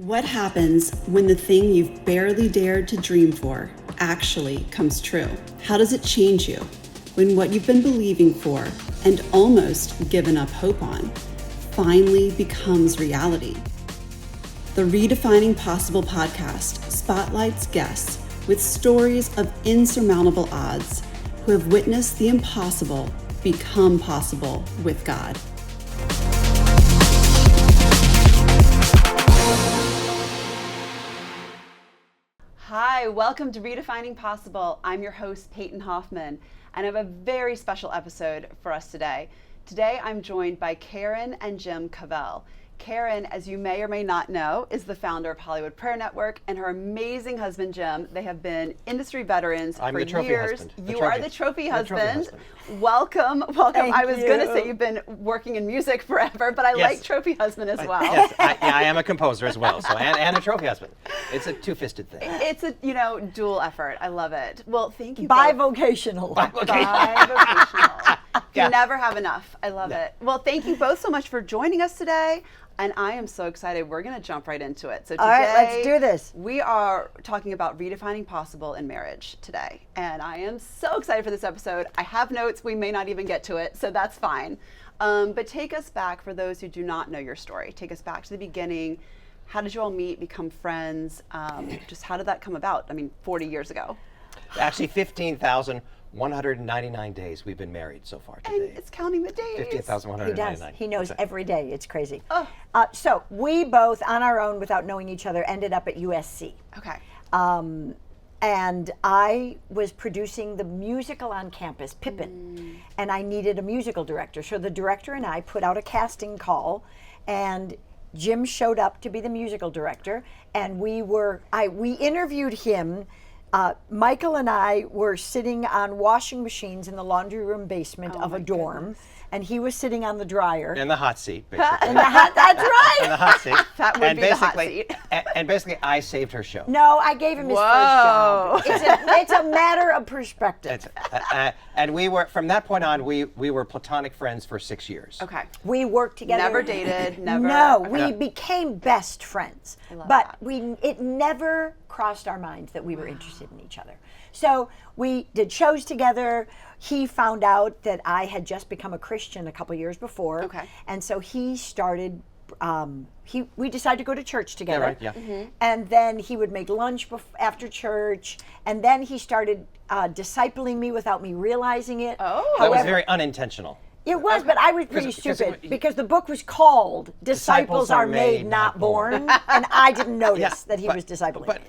What happens when the thing you've barely dared to dream for actually comes true? How does it change you when what you've been believing for and almost given up hope on finally becomes reality? The Redefining Possible podcast spotlights guests with stories of insurmountable odds who have witnessed the impossible become possible with God. Hi, welcome to Redefining Possible. I'm your host, Peyton Hoffman, and I have a very special episode for us today. Today, I'm joined by Karen and Jim Covell. Karen, as you may or may not know, is the founder of Hollywood Prayer Network, and her amazing husband, Jim. They have been industry veterans for years. I'm the trophy husband. You are the trophy husband. Welcome. I was going to say you've been working in music forever, but I like trophy husband as well. Yes, I am a composer as well, so and a trophy husband. It's a two-fisted thing. It's a dual effort. I love it. Well, thank you. Bivocational. Bivocational. You never have enough. I love it. Well, thank you both so much for joining us today. And I am so excited. We're going to jump right into it. So today, all right, let's do this. We are talking about redefining possible in marriage today. And I am so excited for this episode. I have notes. We may not even get to it, so that's fine. But take us back, for those who do not know your story. Take us back to the beginning. How did you all meet, become friends? Just how did that come about? I mean, 40 years ago. Actually, 15,199 days we've been married so far today. And it's counting the days. 15,199. He does. He knows every day. It's crazy. Oh. So we both, on our own, without knowing each other, ended up at USC. Okay. And I was producing the musical on campus, Pippin, and I needed a musical director. So the director and I put out a casting call, and Jim showed up to be the musical director, and we interviewed him. Michael and I were sitting on washing machines in the laundry room basement of a dorm, and he was sitting on the dryer. In the hot seat, basically. That's right. In the hot seat. That would be the hot seat. And basically, I saved her show. No, I gave him his first job. It's a matter of perspective. And we were, from that point on, we were platonic friends for 6 years. Okay. We worked together. Never dated, never. No, we became best friends. I love but that. It never crossed our minds that we were interested in each other. So we did shows together. He found out that I had just become a Christian a couple years before. Okay. And so he started, we decided to go to church together. Yeah, right, yeah. Mm-hmm. And then he would make lunch after church. And then he started discipling me without me realizing it. Oh. That was very unintentional. It was, but I was pretty stupid because the book was called Disciples Are Made, Not Born. And I didn't notice that he was discipling me.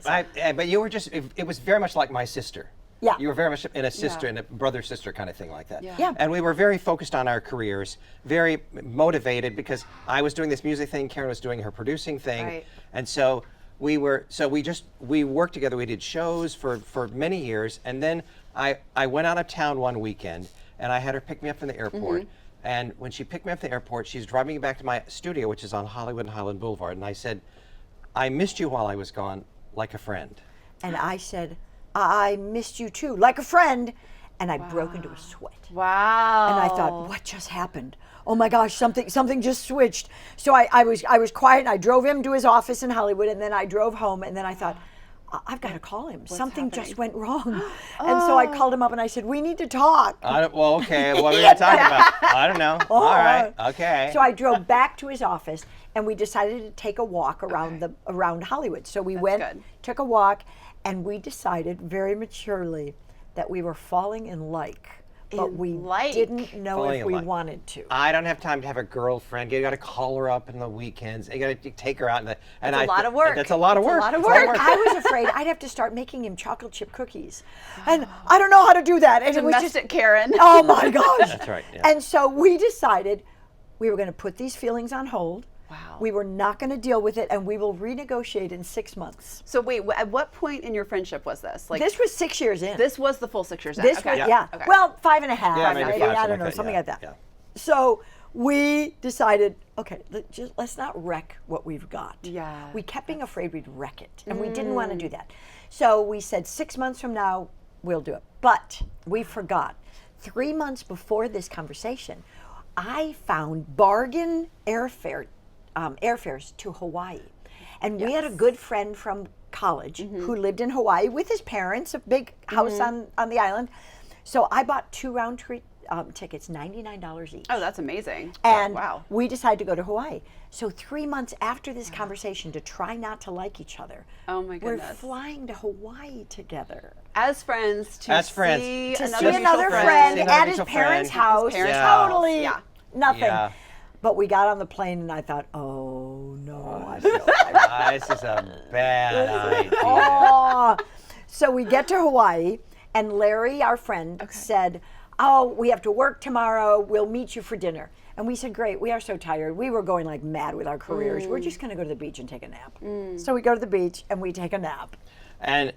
But you were just, it was very much like my sister. Yeah. You were very much in a sister and a brother-sister kind of thing like that. Yeah. And we were very focused on our careers, very motivated because I was doing this music thing, Karen was doing her producing thing. Right. And so we worked together, we did shows for many years, and then I went out of town one weekend and I had her pick me up from the airport. And when she picked me up from the airport, she's driving me back to my studio, which is on Hollywood and Highland Boulevard. And I said, I missed you while I was gone, like a friend. And I said, I missed you too, like a friend. And I broke into a sweat. Wow. And I thought, what just happened? Oh my gosh, something just switched. So I was quiet and I drove him to his office in Hollywood, and then I drove home, and then I thought, I've got to call him. Something just went wrong. And so I called him up and I said, we need to talk. Okay, what are we going to talk about? I don't know. All right, okay. So I drove back to his office, and we decided to take a walk around Hollywood. So we took a walk, and we decided very maturely that we were falling in like. But we didn't know if we wanted to. I don't have time to have a girlfriend. You got to call her up on the weekends. You got to take her out. That's a lot of work. That's a lot of work. I was afraid I'd have to start making him chocolate chip cookies. And I don't know how to do that. And Domestic Karen. Oh my gosh. That's right. Yeah. And so we decided we were going to put these feelings on hold. Wow. We were not going to deal with it, and we will renegotiate in 6 months. So wait, at what point in your friendship was this? This was 6 years in. This was the full 6 years in. Okay. Well, 5.5. Yeah, maybe 5, I don't know, something like that. Yeah. So we decided, okay, let's not wreck what we've got. Yeah. We kept being afraid we'd wreck it, and we didn't want to do that. So we said 6 months from now, we'll do it. But we forgot. 3 months before this conversation, I found bargain airfares to Hawaii. And we had a good friend from college who lived in Hawaii with his parents, a big house on the island. So I bought 2 round trip tickets, $99 each. Oh, that's amazing. And wow. we decided to go to Hawaii. So 3 months after this conversation, to try not to like each other, Oh my we're goodness. flying to Hawaii together. As friends to As friends. see To another see another mutual friend See another at his mutual parents' friend. house. His parents' Totally house. nothing. Yeah. But we got on the plane and I thought, oh no, I feel like This is a bad idea. oh. So we get to Hawaii, and Larry, our friend, said, oh, we have to work tomorrow. We'll meet you for dinner. And we said, great, we are so tired. We were going like mad with our careers. We're just going to go to the beach and take a nap. So we go to the beach and we take a nap. And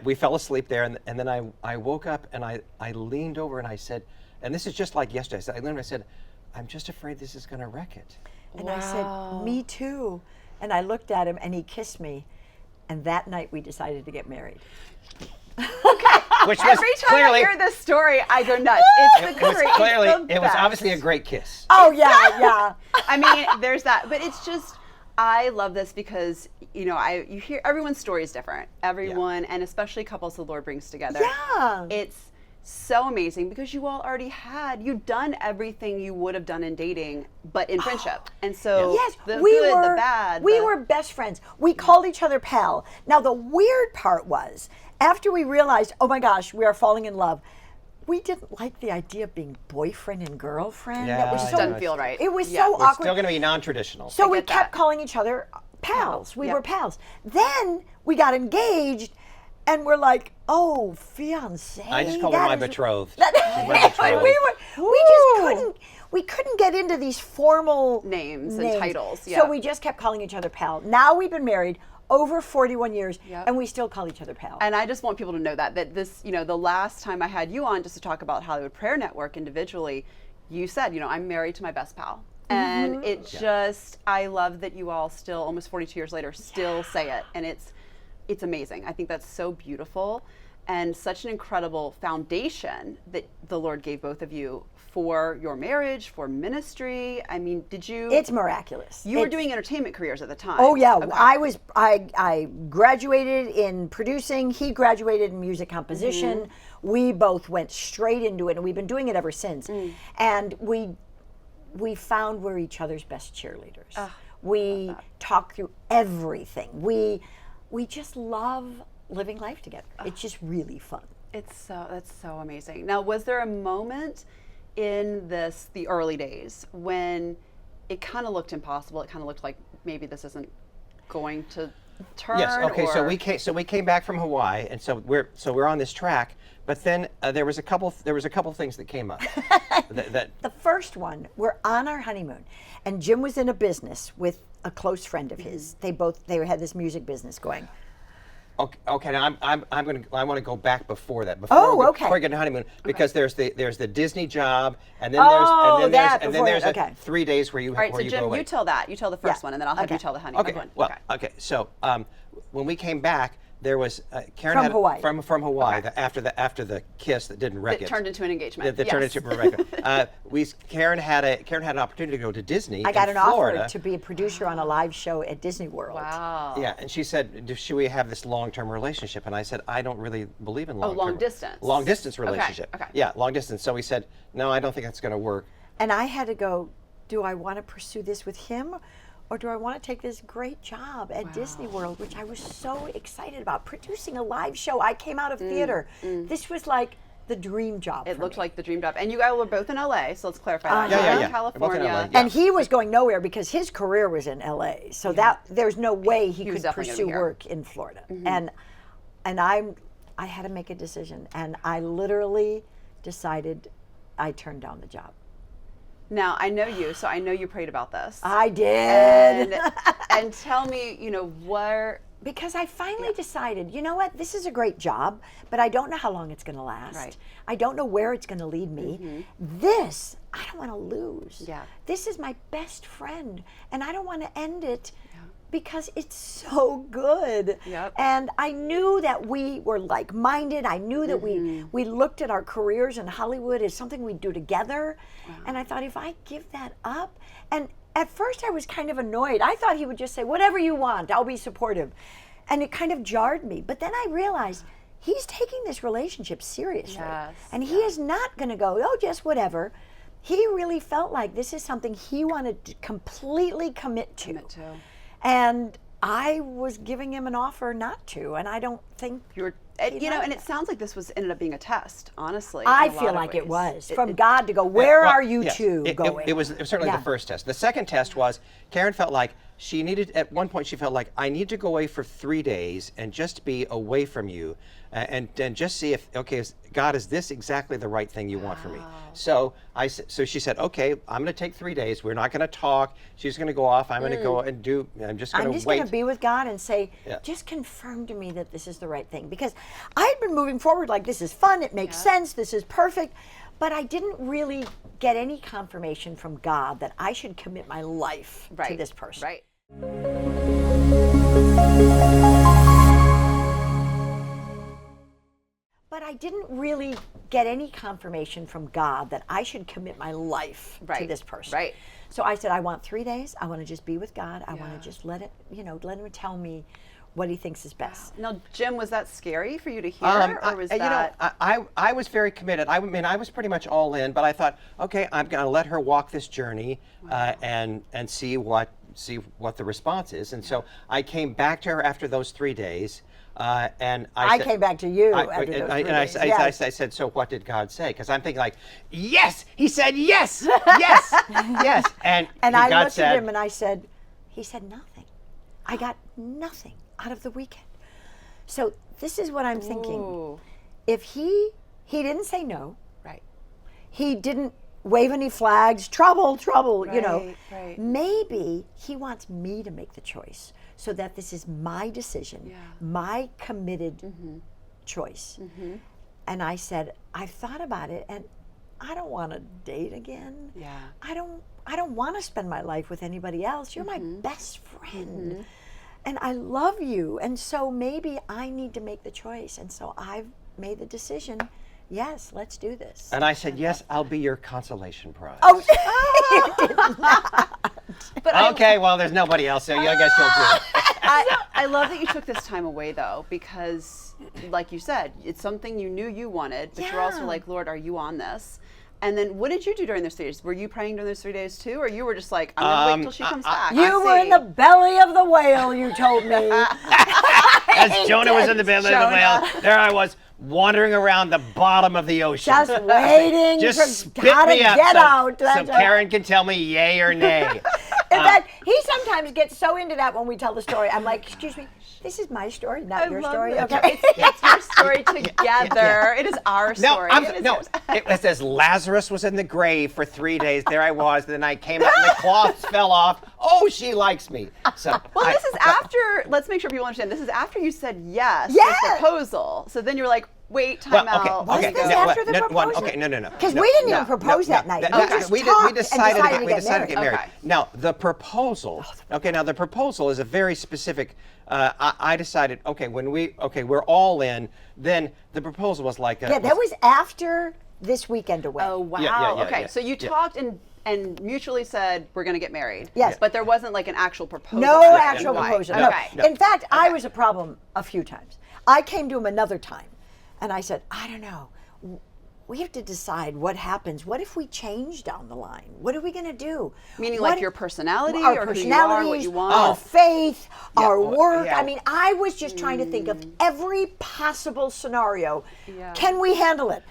we fell asleep there, and then I woke up and I leaned over and I said, and this is just like yesterday. I leaned over and I said, I'm just afraid this is going to wreck it. And I said, me too. And I looked at him and he kissed me. And that night we decided to get married. Which was Every time clearly, I hear this story, I go nuts. It's the it was great- it's clearly, the it was best. obviously a great kiss. Oh, yeah. I mean, there's that, but it's just, I love this because, you know, you hear everyone's story is different. Everyone, and especially couples the Lord brings together. Yeah. It's so amazing because you all already you'd done everything you would have done in dating, but in friendship. And so Yes, the we good, were the bad. we were best friends. We called each other pal. Now the weird part was after we realized, oh my gosh, we are falling in love. We didn't like the idea of being boyfriend and girlfriend. Yeah, That was I so, know. Doesn't feel right. It was Yeah. so We're It's awkward. still going to be non-traditional. So we get kept that. calling each other pals. We Yeah. were pals. Then we got engaged, and we're like, oh, fiance. I just call her that my is- betrothed. That- She's my betrothed. we couldn't get into these formal Names and titles, So yeah. we just kept calling each other pal. Now we've been married over 41 years, Yep. and we still call each other pal. And I just want people to know that this, you know, the last time I had you on just to talk about Hollywood Prayer Network individually, you said, you know, I'm married to my best pal. And it just, I love that you all still, almost 42 years later, still say it. And it's amazing. I think that's so beautiful and such an incredible foundation that the Lord gave both of you for your marriage, for ministry. I mean, did you? It's miraculous. You were It's- doing entertainment careers at the time. Oh yeah, Okay. I graduated in producing. He graduated in music composition. We both went straight into it, and we've been doing it ever since. And we found we're each other's best cheerleaders. We talk through everything. We just love living life together. It's just really fun. That's so amazing. Now, was there a moment in the early days when it kind of looked impossible? It kind of looked like maybe this isn't going to turn. Yes. Okay. or- So we came back from Hawaii, and so we're on this track. But then there was a couple things that came up. that The first one, we're on our honeymoon, and Jim was in a business with a close friend of his. They had this music business going. Okay, now I want to go back before that. Oh, okay. Before we get to honeymoon, because there's the Disney job, and then Oh, that before there's that, okay. 3 days where you All right, where so you Jim, go away. you tell that. You tell the first Yeah. one, and then I'll have you Okay. tell the honeymoon Okay. one. Well, okay. So when we came back, there was Karen From had Hawaii. from Hawaii Okay. after the kiss that didn't wreck It it. turned into an engagement. That turned Yes. into Rebecca. Karen had an opportunity to go to Disney. I got in an Florida. offer to be a producer on a live show at Disney World. Wow. Yeah, and she said, "Should we have this long-term relationship?" And I said, "I don't really believe in long-term." long distance. Long-distance relationship. Okay. Yeah, long distance. So we said, "No, I don't think that's going to work." And I had to go, do I want to pursue this with him? Or do I want to take this great job at Disney World, which I was so excited about, producing a live show. I came out of theater. This was like the dream job It for looked me. like the dream job. And you guys were both in LA, so let's clarify that. Yeah, You're yeah, in yeah. California. We're both in LA, yeah. And he was going nowhere because his career was in LA. So that there's no way he was could definitely gonna pursue be here. work in Florida. And I had to make a decision, and I literally decided I turned down the job. Now, I know you, so I know you prayed about this. I did. And tell me, you know, where Because I finally decided, you know what, this is a great job, but I don't know how long it's going to last. Right. I don't know where it's going to lead me. This, I don't want to lose. Yeah. This is my best friend, and I don't want to end it because it's so good. Yep. And I knew that we were like-minded. I knew that we looked at our careers in Hollywood as something we'd do together. And I thought, if I give that up, and at first I was kind of annoyed. I thought he would just say, whatever you want, I'll be supportive. And it kind of jarred me. But then I realized he's taking this relationship seriously. Yes, And he is not going to go, oh, just whatever. He really felt like this is something he wanted to completely commit to. And I was giving him an offer not to. And I don't think and it sounds like this ended up being a test, honestly. I in a lot feel of like it ways. was from God to go, where Well, are you yes, two it, going? It was certainly Yeah. the first test. The second test was Karen felt like she needed, at one point she felt like, I need to go away for 3 days and just be away from you and just see if, okay, God, is this exactly the right thing you want for me? So so she said, okay, I'm going to take 3 days. We're not going to talk. She's going to go off. I'm going to go and I'm just going to wait. Going to be with God and say, just confirm to me that this is the right thing. Because I had been moving forward like, this is fun, it makes sense, this is perfect. But I didn't really get any confirmation from God that I should commit my life to this person. Right. But I didn't really get any confirmation from God that I should commit my life to this person. Right. So I said, I want 3 days. I want to just be with God. I want to just let him tell me what he thinks is best. Now, Jim, was that scary for you to hear, or was that? I was very committed. I mean, I was pretty much all in, but I thought, okay, I'm going to let her walk this journey and see what the response is. And so I came back to her after those 3 days. And I came back to you after those 3 days. I said, so what did God say? Because I'm thinking like, yes, he said yes, yes, yes. And I God looked at him and I said, he said nothing. I got nothing out of the weekend. So this is what I'm thinking. Ooh. If he didn't say no. Right. He didn't wave any flags, trouble, Right. maybe he wants me to make the choice so that this is my decision, my committed choice. And I said, I've thought about it and I don't want to date again. Yeah. I don't want to spend my life with anybody else. You're my best friend. And I love you. And so maybe I need to make the choice. And so I've made the decision. Yes, let's do this. And I said, yes, I'll be your consolation prize. Oh, you did not. But okay, well, there's nobody else, so I guess you'll do it. I love that you took this time away, though, because, like you said, it's something you knew you wanted, but you're also like, Lord, are you on this? And then what did you do during those 3 days? Were you praying during those 3 days, too? Or you were just like, I'm going to wait till she comes back? You were in the belly of the whale, you told me. As Jonah was in the belly of the whale, there I was, wandering around the bottom of the ocean. Just waiting Just for spit God to me up get out. so Karen can tell me yay or nay. In fact, he sometimes gets so into that when we tell the story. I'm like, excuse me, this is my story, not your story. that. Okay. It's your story together. It is our story. It says Lazarus was in the grave for 3 days. There I was. Then I came out and the cloths fell off. Oh, she likes me. So This is after, let's make sure people understand, this is after you said yes to the proposal. So then you were like, wait, time out. Was this after the proposal? Okay, no. Because we didn't even propose that night. We decided to get married. Okay. Now, the proposal, the proposal is a very specific, I decided, we're all in, then the proposal was like that was after this weekend away. Oh, wow. Yeah. So you talked and mutually said, we're going to get married. Yes. But there wasn't like an actual proposal. No actual proposal. No. Okay. In fact, I was a problem a few times. I came to him another time and I said, I don't know. We have to decide what happens. What if we change down the line? What are we going to do? Meaning like your personality our or who you are, what you want? Our faith, our work. Yeah. I mean, I was just trying to think of every possible scenario. Can we handle it?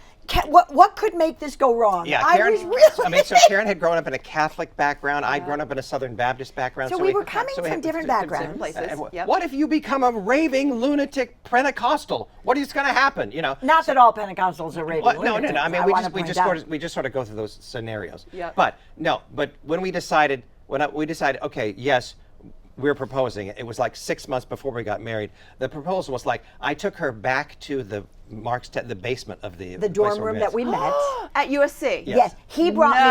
What could make this go wrong? Yeah, Karen, so Karen had grown up in a Catholic background. I'd grown up in a Southern Baptist background. So we were coming from different backgrounds. Places. What if you become a raving lunatic Pentecostal? What is going to happen? Not that all Pentecostals are raving lunatics. No. I mean, we just sort of go through those scenarios. But when we decided, okay, yes, we're proposing. It was like 6 months before we got married. The proposal was like, I took her back to the basement of the dorm room that we met at USC. Yes, he brought me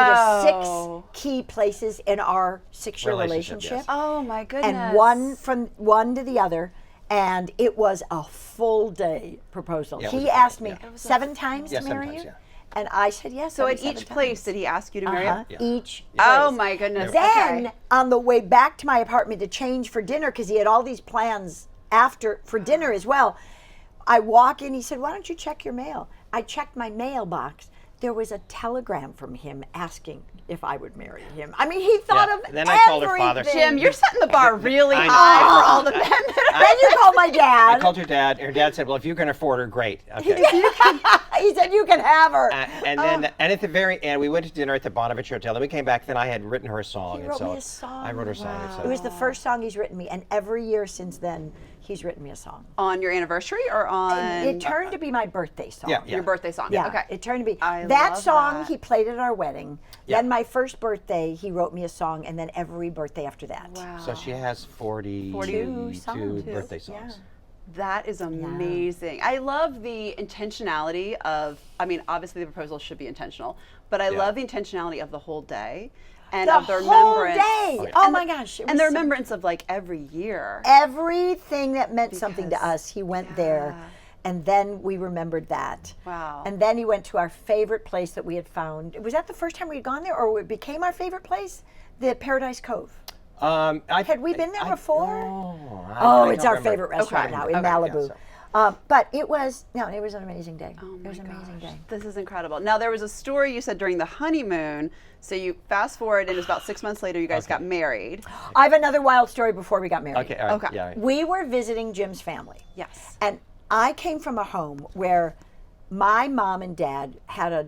to 6 key places in our 6-year relationship. Yes. Oh my goodness! And one from one to the other, and it was a full day proposal. He asked me 7 times to marry you. And I said yes. So at 77 each place, times. did he ask you to marry him? Each Oh place. my goodness. Then Okay. on the way back to my apartment to change for dinner, because he had all these plans for dinner as well, I walk in. He said, "Why don't you check your mail?" I checked my mailbox. There was a telegram from him asking if I would marry him. I mean, he thought Yeah. of And then I called her father. everything. Jim, you're setting the bar really I know. high for all the men. Then you called my I dad. called her dad. Her dad said, "Well, if you can afford her, great." Okay. He said, "You can have her." And then, and at the very end, we went to dinner at the Bonovich Hotel. Then we came back. Then I had written her a song. He and wrote so me a song. I wrote her a song. and so- It was the first song he's written me, and every year since then, he's written me a song. On your anniversary or on It turned to be my birthday song. Yeah, your birthday song? Yeah, Okay. it turned to be. I that love song, that. he played at our wedding. Yeah. Then my first birthday, he wrote me a song, and then every birthday after that. Wow. So she has 42 songs. birthday songs. That is amazing. I love the intentionality of, I mean, obviously the proposal should be intentional, but I Yeah. love the intentionality of the whole day and The of the whole remembrance. day. Oh And my the- gosh. it And was the so- remembrance of like every year. everything that meant something to Because- us, he went there. And then we remembered that. Wow. And then he went to our favorite place that we had found. Was that the first time we had gone there, or it became our favorite place? The Paradise Cove. Had we been there before? Oh, It's our favorite restaurant now in Okay, yeah, Malibu. so- But it was an amazing day. Oh It was an my amazing gosh, day. This is incredible. Now, there was a story you said during the honeymoon. So you fast forward, and it was about 6 months later, you guys got married. I have another wild story before we got married. Okay, all right. Okay. Yeah, all right. We were visiting Jim's family. Yes. And I came from a home where my mom and dad had a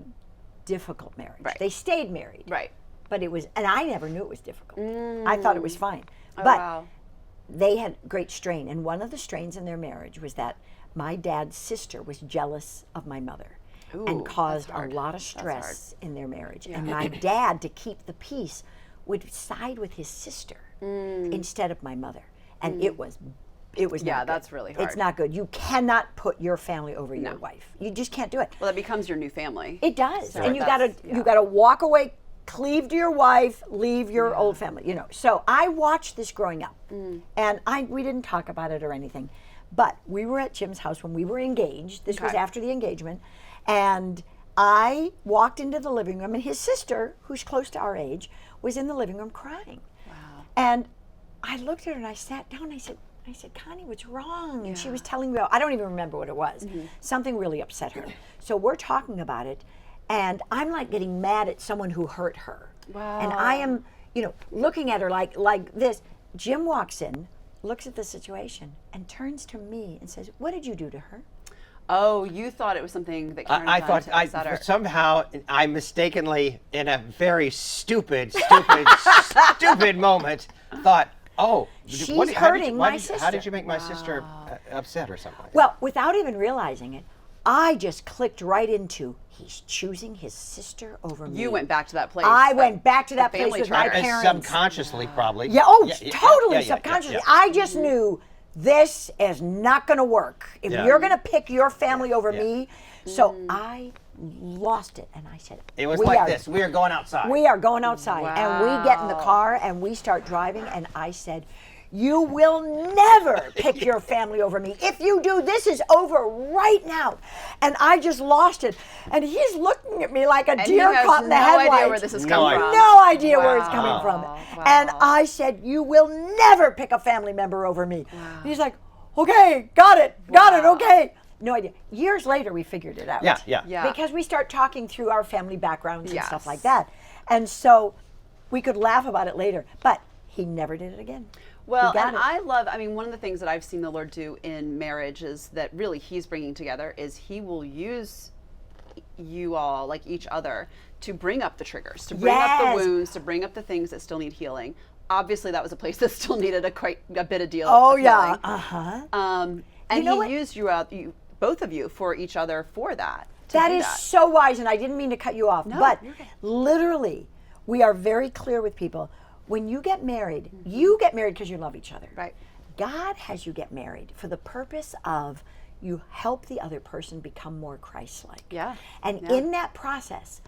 difficult marriage. Right. They stayed married. Right. But it was, and I never knew it was difficult. I thought it was fine. Oh, but wow. they had great strain. And one of the strains in their marriage was that my dad's sister was jealous of my mother Ooh, and caused that's hard. a lot of That's stress in their marriage. And my dad, to keep the peace, would side with his sister instead of my mother. And it was Yeah, not good. that's really hard. It's not good. You cannot put your family over your wife. You just can't do it. Well, that becomes your new family. It does. So and you that's- gotta you gotta walk away, cleave to your wife, leave your old family, you know. So I watched this growing up. And we didn't talk about it or anything. But we were at Jim's house when we were engaged. This was Okay. after the engagement. And I walked into the living room, and his sister, who's close to our age, was in the living room crying. Wow. And I looked at her and I sat down and I said, Connie, what's wrong? And she was telling me, I don't even remember what it was. Something really upset her. So we're talking about it, and I'm like getting mad at someone who hurt her. Wow. And I am, looking at her like this. Jim walks in, looks at the situation, and turns to me and says, "What did you do to her?" Oh, you thought it was something that Karen I done thought to upset her. somehow I mistakenly, in a very stupid moment, thought, "Oh, She's how did hurting you, my How sister." did you make my sister upset or something?" Well, without even realizing it, I just clicked right into, he's choosing his sister over me. You went back to that place. I went back to that place family with my tree. parents. Subconsciously, probably. Yeah, totally subconsciously. yeah. I just knew this is not going to work. If Yeah. you're going to pick your family over Yeah. me, so I lost it, and I said, It was "We like are- this. We are going outside. We are going outside," and we get in the car and we start driving, and I said, "You will never pick your family over me. If you do, this is over right now." And I just lost it. And he's looking at me like a And he deer has caught in the no headlights. idea where this is No coming idea. from. No idea where it's coming Wow. from. Wow. And I said, "You will never pick a family member over me." And he's like, "Okay, got it, okay." No idea. Years later, we figured it out. Yeah. Because we start talking through our family backgrounds and stuff Yes. like that. And so we could laugh about it later. But he never did it again. Well, He got and it. one of the things that I've seen the Lord do in marriage is that really he's bringing together is he will use you all, like each other, to bring up the triggers, to bring up the Yes. wounds, to bring up the things that still need healing. Obviously, that was a place that still needed a bit of deal. Oh, of yeah. healing. Uh-huh. And know he what? used both of you for each other for that. to That do is so wise, and I didn't mean to cut you off, but you're okay. literally, we are very clear with people. When you get married, you get married because you love each other. Right. God has you get married for the purpose of you help the other person become more Christ-like. Yeah. And Yeah. in that process,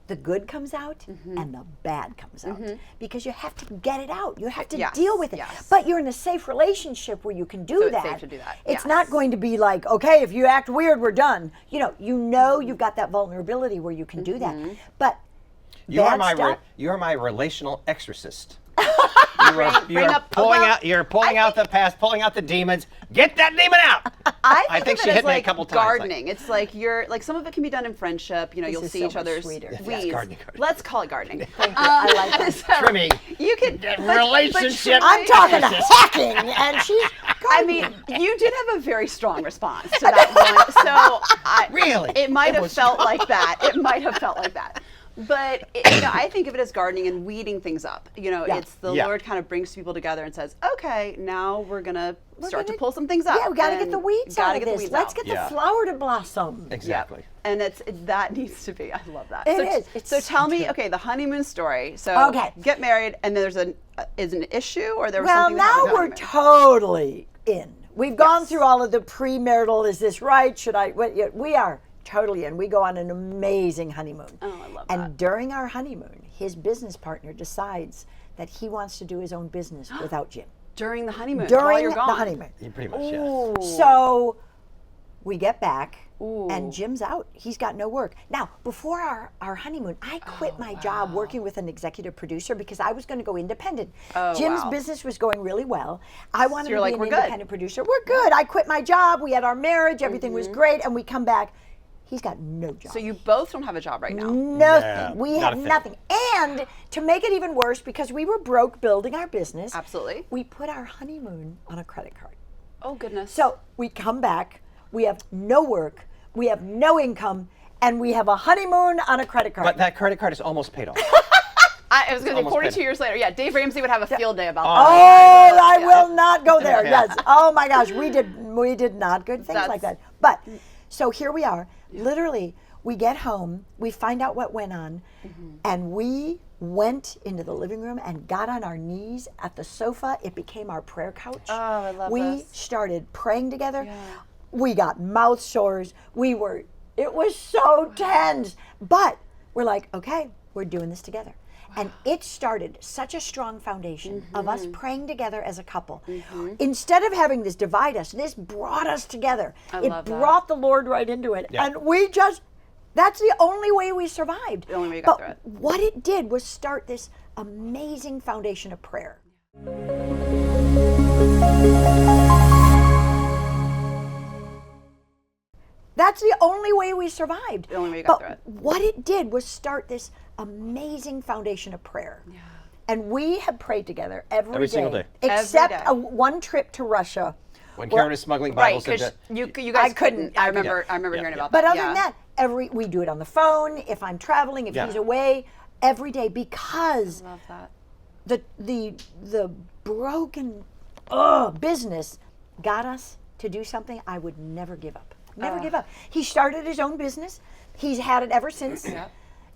the good comes out and the bad comes out, because you have to get it out. You have to Yes, deal with it. yes. But you're in a safe relationship where you can do So it's that. safe to do that, It's yes. not going to be like, okay, if you act weird, we're done. You've got that vulnerability where you can do that. But You are bad my stuff, you are my relational exorcist. Bring up- well, You're pulling out the past, pulling out the demons. Get that demon out. I think of she it hit as me a like couple times, like- gardening. It's like you're like some of it can be done in friendship. You'll is see so each much other's sweeter. Yes, weeds. gardening. Let's call it gardening. I like that. So Trimming. You could Relationship. I'm talking hacking, and she's I mean, you did have a very strong response to that one. So Really? it might It have was felt like that. It might have felt like that. But I think of it as gardening and weeding things up. It's the Yeah. Lord kind of brings people together and says, "Okay, now we're gonna start to gonna- pull some things up." Yeah, we got to get the weeds out of this. Let's get Yeah. the flower to blossom. Exactly. And that needs to be. I love that. It so, is. It's so tell so me, true. okay, the honeymoon story. So Okay. get married, and then there's is an issue, or there was Well, something that now happened we're at the honeymoon? totally in. We've gone through all of the premarital. Is this right? Should I? We are totally in. We go on an amazing honeymoon. Oh, I love And that. during our honeymoon, his business partner decides that he wants to do his own business without Jim. During the honeymoon, while During you're the gone. honeymoon. You pretty much, yeah. So we get back, Ooh. and Jim's out. He's got no work. Now, before our honeymoon, I quit my job working with an executive producer because I was going to go independent. Oh, Jim's wow. business was going really well. I wanted you're to like, be "We're an good." independent producer. We're good. I quit my job. We had our marriage. Everything was Mm-hmm. great. And we come back. He's got no job. So you both don't have a job right now. Nothing. Yeah, We not had a thing. nothing. And to make it even worse, because we were broke building our business, Absolutely. we put our honeymoon on a credit card. Oh goodness. So we come back, we have no work, we have no income, and we have a honeymoon on a credit card. But that credit card is almost paid off. I was going to say almost 42 better. years later. Yeah, Dave Ramsey would have a field day about Oh, that. I will not go there. Yeah. Yes. Oh my gosh, we did not good things like That's- that. But so here we are. Literally, we get home, we find out what went on, and we went into the living room and got on our knees at the sofa. It became our prayer couch. Oh, I love we this. started praying together. We got mouth sores. It was so tense. But we're like, okay, we're doing this together. And it started such a strong foundation of us praying together as a couple. Instead of having this divide us, this brought us together. It love that. brought the Lord right into it. Yeah. And that's the only way we survived. The only way you got But through it. what it did was start this amazing foundation of prayer. That's the only way we survived. The only way you got But through it. what it did was start this amazing foundation of prayer. Yeah. And we have prayed together every single day. Except Every day. One trip to Russia. When Karen was smuggling Right, Bibles because into... you guys I couldn't. I remember Yeah. hearing Yeah. about But that. other than that, we do it on the phone, if I'm traveling, if Yeah. he's away, every day, because love that. the broken business got us to do something I would never give up. Never give up. He started his own business. He's had it ever since.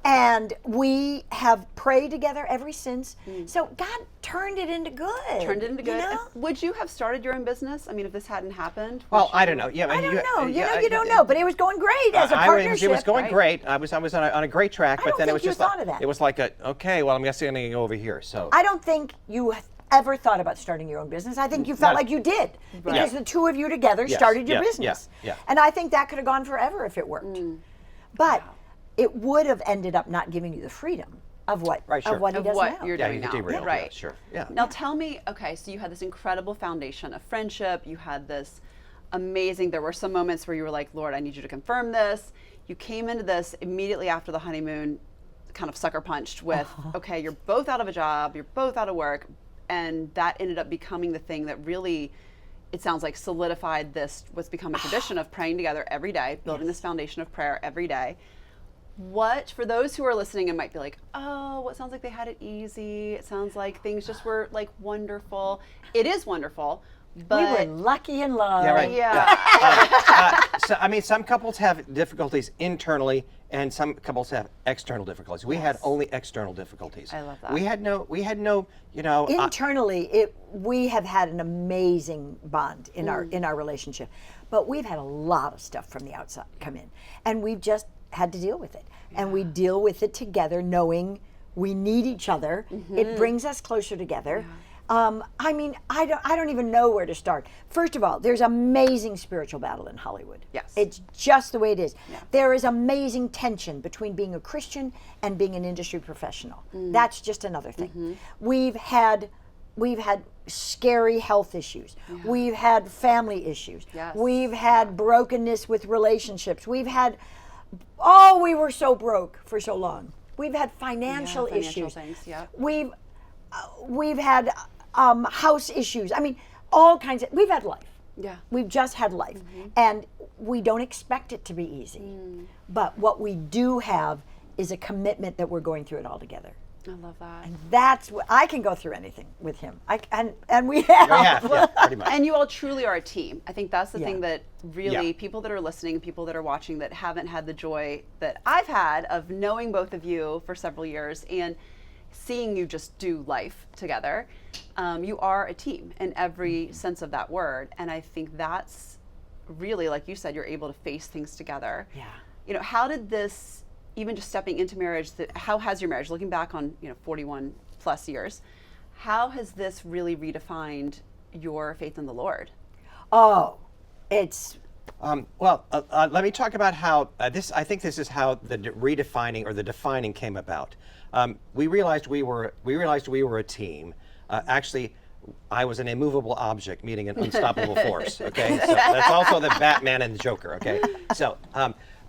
And we have prayed together ever since. So God turned it into good. Turned it into good. You know? Would you have started your own business? I mean, if this hadn't happened? Well, I don't know. Yeah, I don't know. You don't know. But it was going great as a partnership. It was going right? great. I was on a great track, but don't then it think was you just thought like, of that. it was like okay, well, I'm guessing I'm going to go over here. So I don't think you ever thought about starting your own business. I think you felt Not- like you did because Yeah. the two of you together Yes, started your yes, business. yeah, yeah. And I think that could have gone forever if it worked. But it would have ended up not giving you the freedom of what Right, sure. of what he Of does what now. you're Yeah, doing you now. derailed, yeah, Right. sure, yeah. Now tell me, okay, so you had this incredible foundation of friendship. You had this amazing, there were some moments where you were like, Lord, I need you to confirm this. You came into this immediately after the honeymoon, kind of sucker punched with, okay, you're both out of a job, you're both out of work. And that ended up becoming the thing that really, it sounds like, solidified this, what's become a tradition of praying together every day, building this foundation of prayer every day. What, for those who are listening and might be like, oh, it sounds like they had it easy. It sounds like things just were like wonderful. It is wonderful, but we were lucky in love. Yeah, right. yeah. So I mean, some couples have difficulties internally, and some couples have external difficulties. We had only external difficulties. I love that. We had no, you know. Internally, we have had an amazing bond in our relationship, but we've had a lot of stuff from the outside come in, and we've just had to deal with it. And we deal with it together, knowing we need each other. It brings us closer together. I mean, I don't even know where to start. First of all, there's amazing spiritual battle in Hollywood. Yes. It's just the way it is. There is amazing tension between being a Christian and being an industry professional. That's just another thing. We've had scary health issues. We've had family issues. We've had brokenness with relationships. We've had, we were so broke for so long. We've had financial issues. Things, We've had house issues. I mean, all kinds of, we've had life. Yeah. We've just had life. And we don't expect it to be easy. But what we do have is a commitment that we're going through it all together. I love that. And that's what, I can go through anything with him. And we have. Yeah, pretty much. And you all truly are a team. I think that's the thing that really, Yeah. people that are listening, people that are watching that haven't had the joy that I've had of knowing both of you for several years and seeing you just do life together. You are a team in every sense of that word. And I think that's really, like you said, you're able to face things together. Yeah. You know, how did this, even just stepping into marriage, how has your marriage, looking back on 41 plus years, how has this really redefined your faith in the Lord? Oh, it's. Let me talk about how I think this is how the redefining or the defining came about. We realized we were a team. Actually, I was an immovable object meeting an unstoppable force. Okay, so that's also the Batman and the Joker. Okay, so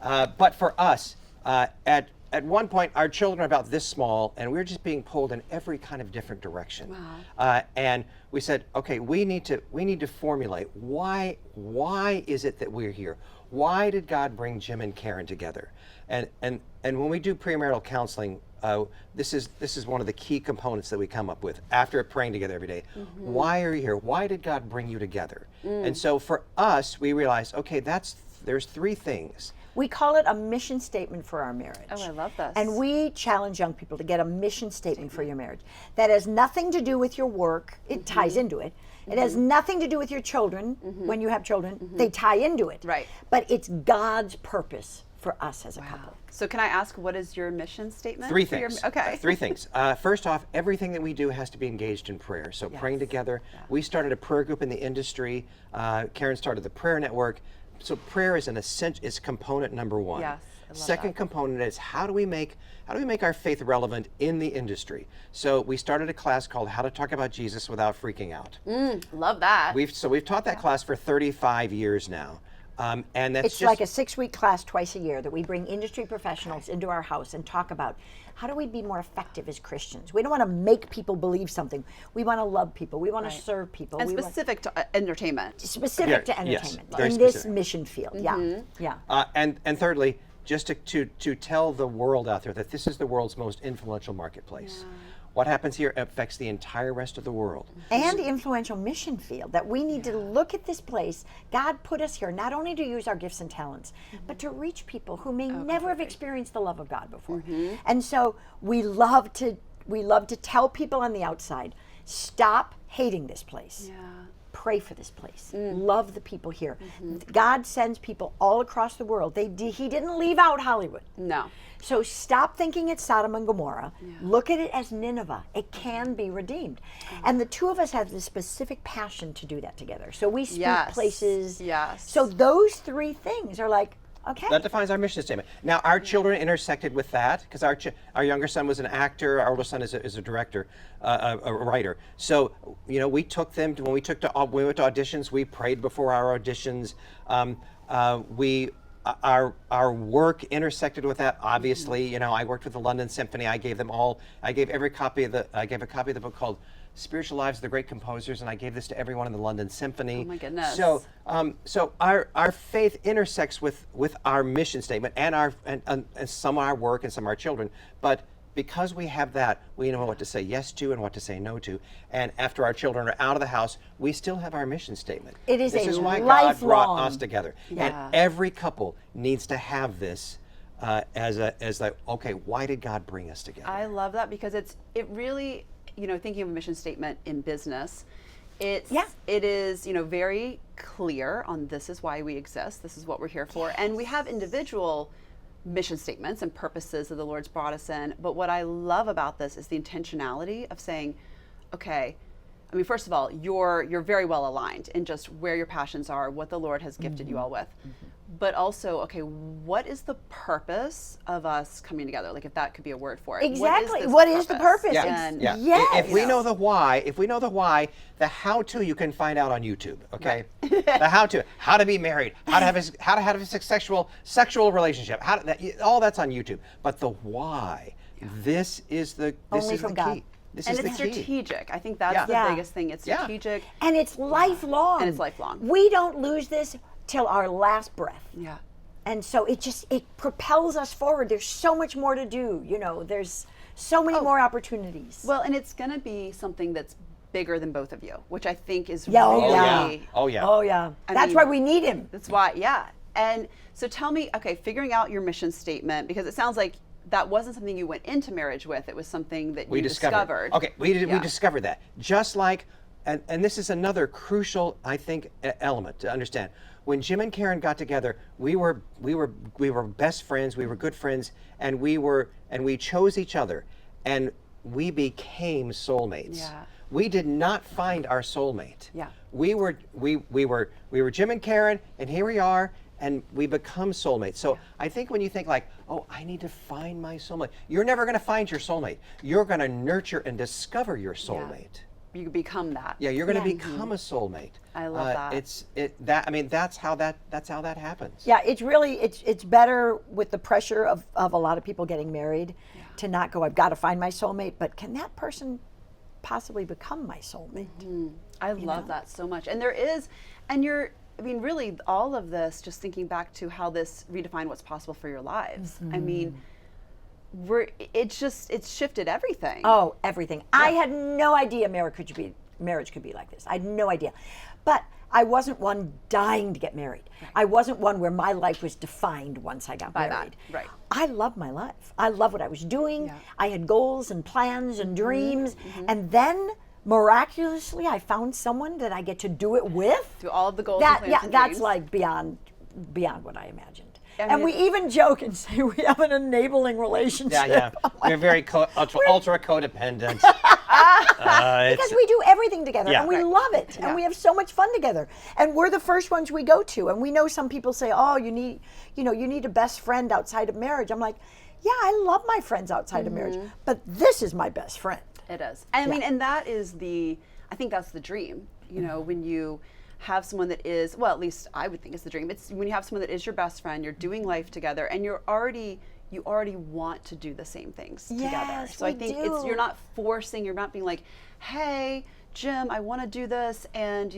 but for us, at one point, our children are about this small, and we were just being pulled in every kind of different direction. Wow. And we said, okay, we need to formulate why is it that we're here? Why did God bring Jim and Karen together? And when we do premarital counseling, this is one of the key components that we come up with after praying together every day. Why are you here? Why did God bring you together? And so for us, we realized, okay, there's three things. We call it a mission statement for our marriage. Oh, I love this. And we challenge young people to get a mission statement for your marriage. That has nothing to do with your work. It ties into it. It has nothing to do with your children. When you have children, they tie into it. Right. But it's God's purpose for us as a couple. So can I ask, what is your mission statement? Three for things. Okay. Three things. First off, everything that we do has to be engaged in prayer. So praying together. We started a prayer group in the industry. Karen started the prayer network. So prayer is is component number one. Yes, I love Second that. component is how do we make our faith relevant in the industry? So we started a class called How to Talk About Jesus Without Freaking Out. Love that. We've taught that class for 35 years now. And that's It's like a 6-week class twice a year that we bring industry professionals into our house and talk about how do we be more effective as Christians. We don't want to make people believe something. We want to love people. We want to serve people. and we specific to entertainment. specific to Yes, entertainment very in this specific. mission field. Yeah. And thirdly, just to tell the world out there that this is the world's most influential marketplace. What happens here affects the entire rest of the world. And influential mission field, that we need to look at this place. God put us here not only to use our gifts and talents, but to reach people who may never have experienced the love of God before. And so we love to tell people on the outside, stop hating this place. Pray for this place. Love the people here. God sends people all across the world. He didn't leave out Hollywood. No. So stop thinking it's Sodom and Gomorrah. Look at it as Nineveh. It can be redeemed. And the two of us have this specific passion to do that together. So we speak places. Yes. So those three things are like, okay. That defines our mission statement. Now, our children intersected with that because our younger son was an actor. Our older son is a director, a writer. So, we took them when we went to auditions. We prayed before our auditions. Our work intersected with that. Obviously, I worked with the London Symphony. I gave a copy of the book called Spiritual Lives of the Great Composers, and I gave this to everyone in the London Symphony. Oh my goodness. So our faith intersects with our mission statement and some of our work and some of our children. But because we have that, we know what to say yes to and what to say no to. And after our children are out of the house, we still have our mission statement. This is why God brought us together. And every couple needs to have this as okay, why did God bring us together? I love that because it really, thinking of a mission statement in business, it is, very clear on this is why we exist, this is what we're here for, and we have individual mission statements and purposes that the Lord's brought us in. But what I love about this is the intentionality of saying, okay, I mean, first of all, you're very well aligned in just where your passions are, what the Lord has gifted you all with. But also, okay, what is the purpose of us coming together? Like, if that could be a word for it. Exactly. What is the purpose? Yeah. Yeah. Yes. If we know the why, the how-to you can find out on YouTube. Okay, the how-to, how to be married, how to have a sexual relationship, all that's on YouTube. But the why, this is the key. This and is it's the key. strategic. I think that's the biggest thing. It's strategic. And it's lifelong. And it's lifelong. We don't lose this till our last breath. Yeah. And so it propels us forward. There's so much more to do. There's so many more opportunities. Well, and it's going to be something that's bigger than both of you, which I think is really. Oh yeah. That's why we need him. That's why, yeah. And so tell me, okay, figuring out your mission statement, because it sounds like that wasn't something you went into marriage with. It was something that you discovered. Okay, we discovered that. Just like, and this is another crucial, I think, element to understand. When Jim and Karen got together, we were best friends. We were good friends, and we chose each other, and we became soulmates. Yeah. We did not find our soulmate. Yeah. We were Jim and Karen, and here we are. And we become soulmates. So I think when you think like, oh, I need to find my soulmate, you're never going to find your soulmate. You're going to nurture and discover your soulmate. Yeah. You become that. Yeah, you're going to become a soulmate. I love that. That's how that happens. Yeah, it's really it's better with the pressure of a lot of people getting married to not go, I've got to find my soulmate, but can that person possibly become my soulmate? I love that so much. And really, all of this, just thinking back to how this redefined what's possible for your lives. I mean, it's shifted everything. Oh, everything. Yeah. I had no idea marriage could be like this. I had no idea. But I wasn't one dying to get married. Right. I wasn't one where my life was defined once I got married. Right. I loved my life. I loved what I was doing. Yeah. I had goals and plans and dreams. And then miraculously, I found someone that I get to do it with. Do all of the goals and plans and that's dreams. like beyond what I imagined. And we even joke and say we have an enabling relationship. Yeah. We're very ultra codependent. Because we do everything together and we love it. Yeah. And we have so much fun together. And we're the first ones we go to. And we know some people say, oh, you need a best friend outside of marriage. I'm like, yeah, I love my friends outside of marriage. But this is my best friend. It is. I mean, and that is I think that's the dream, when you have someone that is, well, at least I would think it's the dream. It's when you have someone that is your best friend, you're doing life together, and you already want to do the same things together. So I think you're not forcing, you're not being like, hey, Jim, I want to do this, and,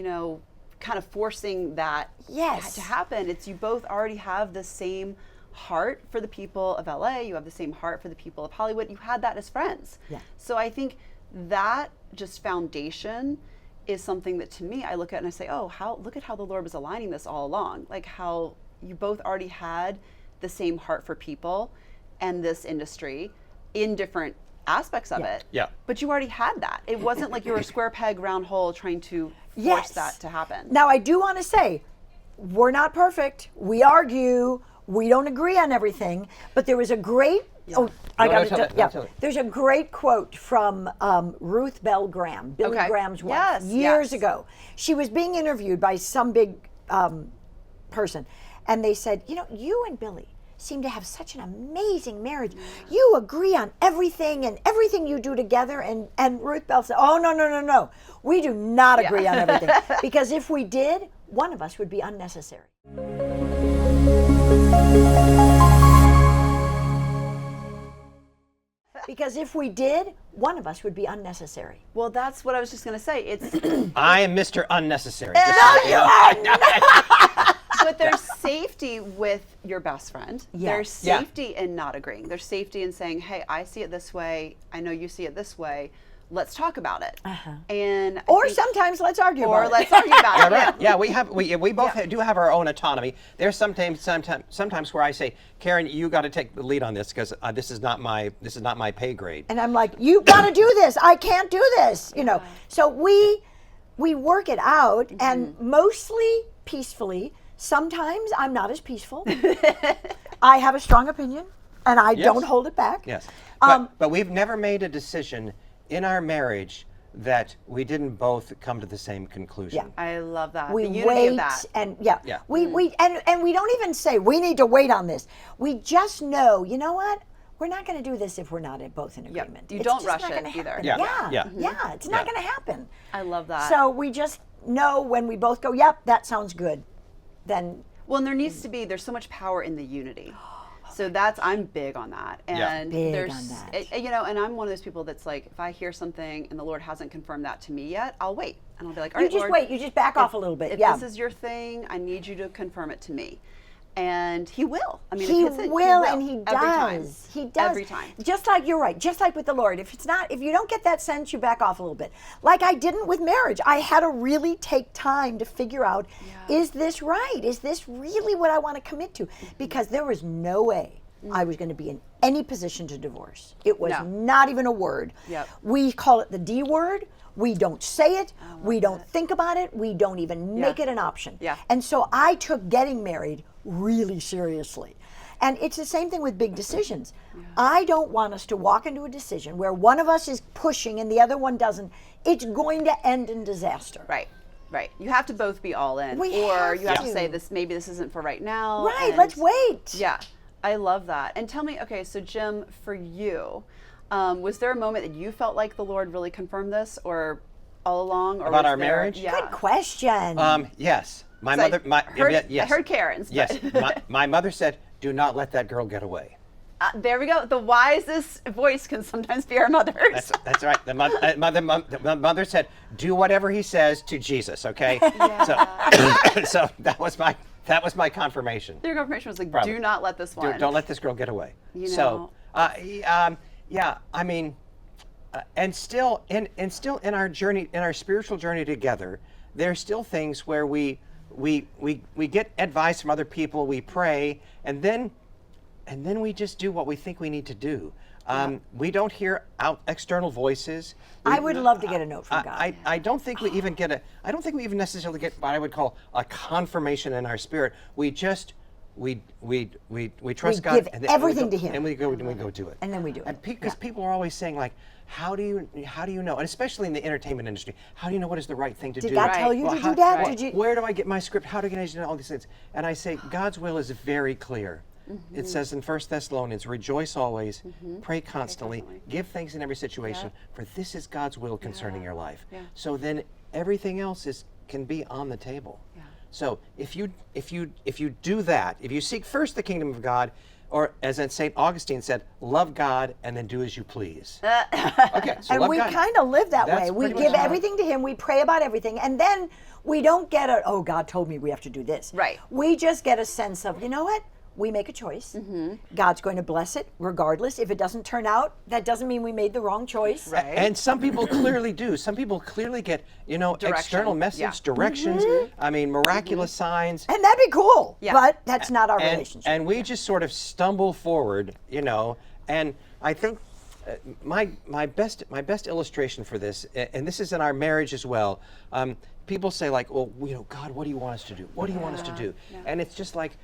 kind of forcing that to happen. It's you both already have the same heart for the people of LA, you have the same heart for the people of Hollywood, you had that as friends. Yeah. So I think that just foundation is something that to me I look at and I say, look at how the Lord was aligning this all along. Like how you both already had the same heart for people and this industry in different aspects of it. Yeah. But you already had that. It wasn't like you were a square peg, round hole trying to force that to happen. Now I do want to say, we're not perfect. We argue. We don't agree on everything, but there was a great. There's a great quote from Ruth Bell Graham, Billy Graham's wife, years ago. She was being interviewed by some big person, and they said, you and Billy seem to have such an amazing marriage. You agree on everything and everything you do together. And Ruth Bell said, oh, no. We do not agree on everything. Because if we did, one of us would be unnecessary. Because if we did, one of us would be unnecessary. Well, that's what I was just going to say. It's I am Mr. Unnecessary. No, you are not. But there's safety with your best friend. Yes. There's safety in not agreeing. There's safety in saying, hey, I see it this way. I know you see it this way. Let's talk about it. And sometimes let's argue about it. Or let's argue about it. Right. Yeah, we both do have our own autonomy. There's sometimes where I say, Karen, you got to take the lead on this because this is not my pay grade. And I'm like, you got to do this. I can't do this. So we work it out, and mostly peacefully. Sometimes I'm not as peaceful. I have a strong opinion, and I don't hold it back. Yes. Um, But we've never made a decision in our marriage that we didn't both come to the same conclusion. Yeah. I love that. We the unity wait of that. and Yeah. we and we don't even say we need to wait on this. We just know, you know what? We're not going to do this if we're not both in agreement. You It's don't just rush not it gonna either. happen. Yeah. Yeah, Yeah. yeah, it's not Yeah. going to happen. I love that. So we just know when we both go, yep, that sounds good. Then Well, and there needs to be, there's so much power in the unity. So I'm big on that. And Big there's, on that. And I'm one of those people that's like, if I hear something and the Lord hasn't confirmed that to me yet, I'll wait. And I'll be like, all you right, just Lord, wait. You just back off a little bit. if Yeah. this is your thing, I need you to confirm it to me. And he will. I mean, He if it's it, will, and he Every time. does. He does. Every time. Just like you're right. Just like with the Lord. If you don't get that sense, you back off a little bit. Like I didn't with marriage. I had to really take time to figure out, is this right? Is this really what I want to commit to? Because there was no way I was going to be in any position to divorce. It was No. not even a word. Yep. We call it the D word. We don't say it. We don't think about it. We don't even make it an option. Yeah. And so I took getting married really seriously. And it's the same thing with big decisions. I don't want us to walk into a decision where one of us is pushing and the other one doesn't. It's going to end in disaster. Right. You have to both be all in. We or have you have to to. say maybe this isn't for right now. Right, and- let's wait. Yeah. I love that. And tell me, okay, so Jim, for you, was there a moment that you felt like the Lord really confirmed this, or all along? Or About was our marriage? Yeah. Good question. Yes. My So mother. I heard Karen's. Yes. but- My mother said, "Do not let that girl get away." there we go. The wisest voice can sometimes be our mother's. That's right. The mother said, "Do whatever he says to Jesus." Okay. So that was my confirmation. Your confirmation was like, Probably. do not let this one. Don't let this girl get away. You So, yeah, I mean, and still in our journey, in our spiritual journey together, there's still things where we get advice from other people, we pray, and then we just do what we think we need to do. We don't hear out external voices. I would love to get a note from God. I don't think we even I don't think we even necessarily get what I would call a confirmation in our spirit. We just we trust God give and then everything we to go, Him. and we go do it. And then we do it. Because people are always saying like, how do you know? And especially in the entertainment industry, how do you know what is the right thing to do? Did God tell you to do that? Did you? Where do I get my script? How do I get all these things? And I say God's will is very clear. It says in 1 Thessalonians, rejoice always, pray constantly, give thanks in every situation, for this is God's will concerning your life. So then everything else can be on the table. So if you do that, if you seek first the kingdom of God, or as St. Augustine said, love God and then do as you please. Okay, so And love we God. kind of live that That's way. We pretty give much it. everything to Him. We pray about everything. And then we don't get oh, God told me we have to do this. Right. We just get a sense of, you know what? We make a choice. God's going to bless it regardless. If it doesn't turn out, that doesn't mean we made the wrong choice. Right. And some people clearly do. Some people clearly get, external message, directions, I mean, miraculous signs. And that'd be cool. Yeah. But that's not our relationship. And we just sort of stumble forward, and I think my best illustration for this, and this is in our marriage as well, people say like, well, God, what do you want us to do? What do you want us to do? And it's just like,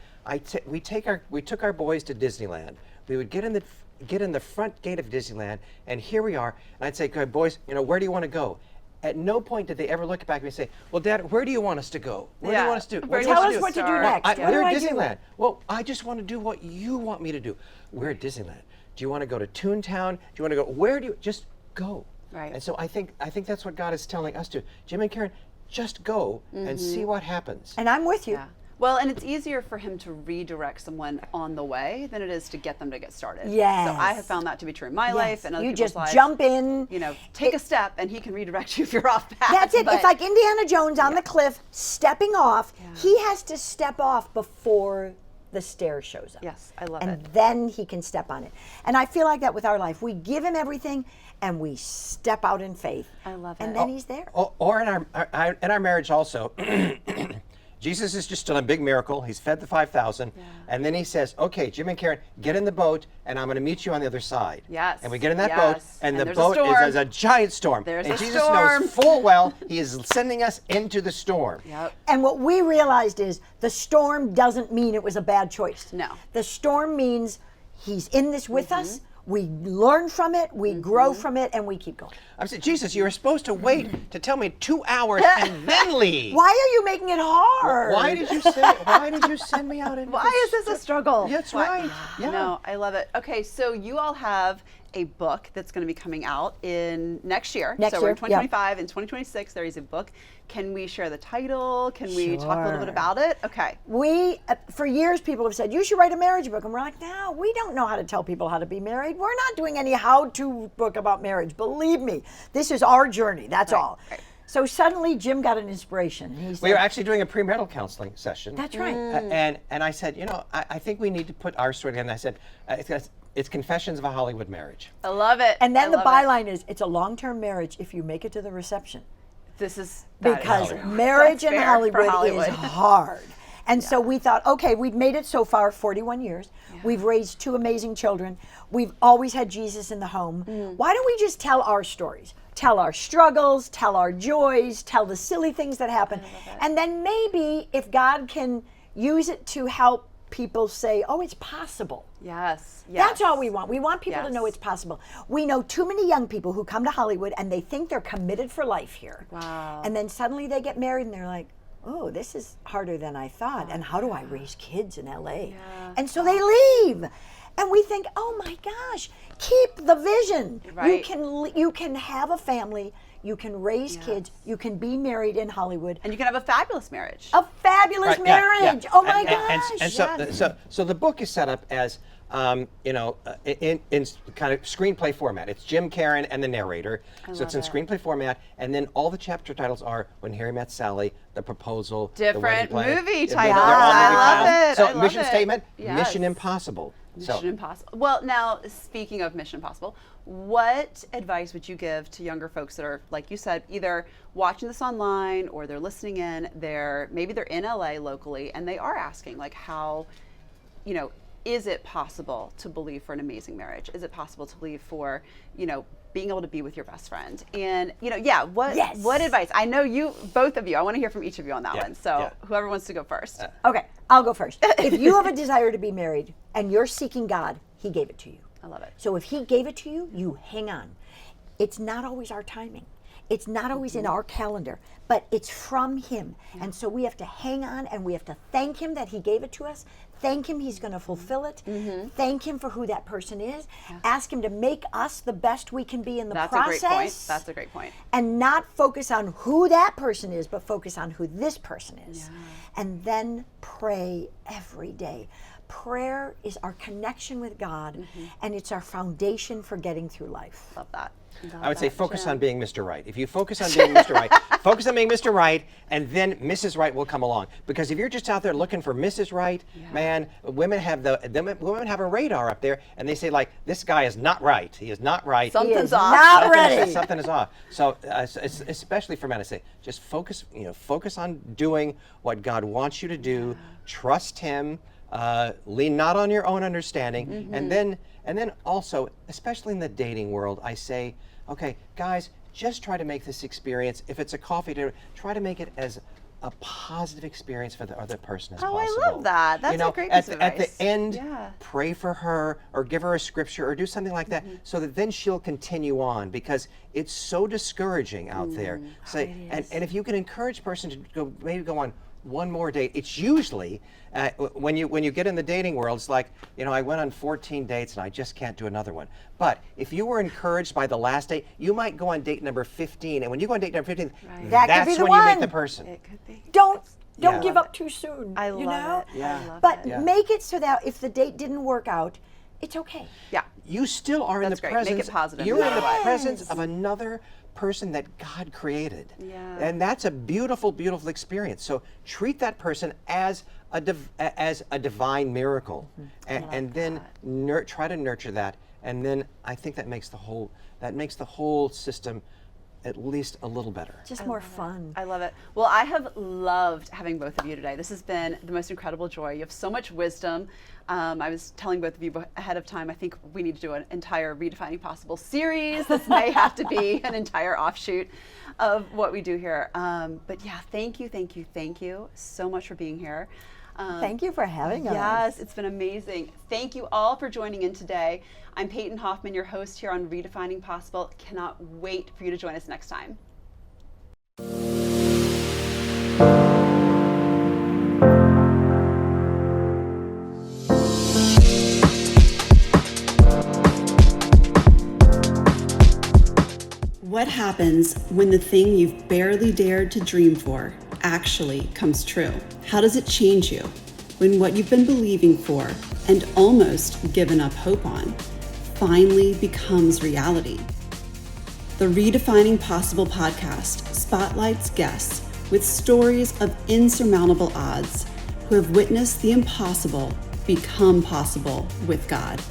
we took our boys to Disneyland. We would get in the front gate of Disneyland, and here we are. And I'd say, "Okay, boys, where do you want to go?" At no point did they ever look back at me and say, "Well, Dad, where do you want us to go? Where do you want us to do? Where do Tell you us want what to do start? next. What We're do at I do? Disneyland." Well, I just want to do what you want me to do. We're at Disneyland. Do you want to go to Toontown? Do you want to go? Where do you just go? Right. And so I think that's what God is telling us to. Jim and Karen, just go and see what happens. And I'm with you. Yeah. Well, and it's easier for him to redirect someone on the way than it is to get them to get started. Yes. So I have found that to be true in my life and other You people's just lives. jump in. Take a step and he can redirect you if you're off path. That's it. But It's like Indiana Jones on the cliff, stepping off. He has to step off before the stair shows up. Yes, I love and it. then he can step on it. And I feel like that with our life. We give Him everything, and we step out in faith. I love And it. then He's there. Or in our marriage also, Jesus has just done a big miracle. He's fed the 5,000. And then he says, okay, Jim and Karen, get in the boat, and I'm going to meet you on the other side. Yes. And we get in that boat, and the there's a boat storm. is a giant storm. There's and a Jesus storm. knows full well he is sending us into the storm. Yep. And what we realized is the storm doesn't mean it was a bad choice. No. The storm means he's in this with us. We learn from it, we grow from it, and we keep going. I said, Jesus, you were supposed to wait to tell me 2 hours and then leave. Why are you making it hard? Why did you send me out into Why is this a struggle? That's Why- right. Yeah. No, I love it. Okay, so you all have a book that's going to be coming out in next year. Next so we're in year, yeah. 2025 and 2026. There is a book. Can we share the title? Can we talk a little bit Sure. about it? Okay. We, for years, people have said, you should write a marriage book. And we're like, no, we don't know how to tell people how to be married. We're not doing any how-to book about marriage. Believe me, this is our journey. That's all. right. So suddenly, Jim got an inspiration. He said, We were actually doing a premarital counseling session. that's right. And I said, I think we need to put our story together. And I said, it's Confessions of a Hollywood Marriage. I love it. And then I the love it. byline is, it's a long-term marriage if you make it to the reception. This is that is Because true. marriage That's in fair Hollywood, for Hollywood. is hard. And so we thought, okay, we've made it so far, 41 years. We've raised 2 amazing children. We've always had Jesus in the home. Why don't we just tell our stories? Tell our struggles, tell our joys, tell the silly things that happen. And then maybe if God can use it to help people say, oh, it's possible. Yes. That's all we want. We want people to Yes. know it's possible. We know too many young people who come to Hollywood and they think they're committed for life here. Wow. And then suddenly they get married and they're like, oh, this is harder than I thought. And how do I raise kids in LA? And so they leave. And we think, oh my gosh, keep the vision. Right. You can have a family, you can raise kids, you can be married in Hollywood. And you can have a fabulous marriage. A fabulous Right, yeah, marriage. yeah. Oh my And gosh. so the book is set up as in kind of screenplay format. It's Jim, Karen, and the narrator. So it's in screenplay format, and then all the chapter titles are When Harry Met Sally, The Proposal, The Different Wedding Planner. movie They're titles. all I movie love titles. it. So I love mission it. statement: Yes. Mission Impossible. Mission Impossible. Well, now, speaking of Mission Impossible, what advice would you give to younger folks that are, like you said, either watching this online or they're listening in, maybe they're in LA locally, and they are asking, like, how, is it possible to believe for an amazing marriage? Is it possible to believe for, being able to be with your best friend? And, what advice? I know both of you, I want to hear from each of you on that one. So whoever wants to go first. Okay, I'll go first. If you have a desire to be married and you're seeking God, He gave it to you. I love it. So if He gave it to you, you hang on. It's not always our timing. It's not always in our calendar, but it's from Him. And so we have to hang on and we have to thank Him that He gave it to us. Thank Him He's going to fulfill it. Thank Him for who that person is. Ask Him to make us the best we can be in the process. That's a great point. That's a great point. And not focus on who that person is, but focus on who this person is. And then pray every day. Prayer is our connection with God, and it's our foundation for getting through life. Love that. I would say focus on being Mr. Right. If you focus on being Mr. Right, focus on being Mr. Right, and then Mrs. Right will come along. Because if you're just out there looking for Mrs. Right, man, women have a radar up there, and they say, like, this guy is not right. He is not right. Something's is off. not ready. Something is off. So, especially for men, I say, just focus on doing what God wants you to do. Trust Him. Lean not on your own understanding, and then also, especially in the dating world, I say, okay, guys, just try to make this experience. If it's a coffee date, try to make it as a positive experience for the other person as possible. I love that. That's a great piece of At the advice. end, pray for her or give her a scripture or do something like that, so that then she'll continue on, because it's so discouraging out there. So, and if you can encourage a person to go on one more date. It's usually when you get in the dating world, it's like, I went on 14 dates and I just can't do another one. But if you were encouraged by the last date, you might go on date number 15, and when you go on date number 15, That could that's be the when you one. meet the person. It could be. Don't Yeah. give up too soon. I love it. Yeah. I love But it. make it so that if the date didn't work out, it's okay. Yeah. You still are in That's the great. Make presence. it positive. You're in the Yes. presence of another person that God created. Yeah. And that's a beautiful, beautiful experience. So treat that person as a divine miracle, and then try to nurture that. And then I think that makes the whole system at least a little better. Just more fun. I love it. Well, I have loved having both of you today. This has been the most incredible joy. You have so much wisdom. I was telling both of you ahead of time, I think we need to do an entire Redefining Possible series. This may have to be an entire offshoot of what we do here. But yeah, thank you so much for being here. Thank you for having us. Yes, it's been amazing. Thank you all for joining in today. I'm Peyton Hoffman, your host here on Redefining Possible. Cannot wait for you to join us next time. What happens when the thing you've barely dared to dream for actually comes true? How does it change you when what you've been believing for and almost given up hope on finally becomes reality? The Redefining Possible podcast spotlights guests with stories of insurmountable odds who have witnessed the impossible become possible with God.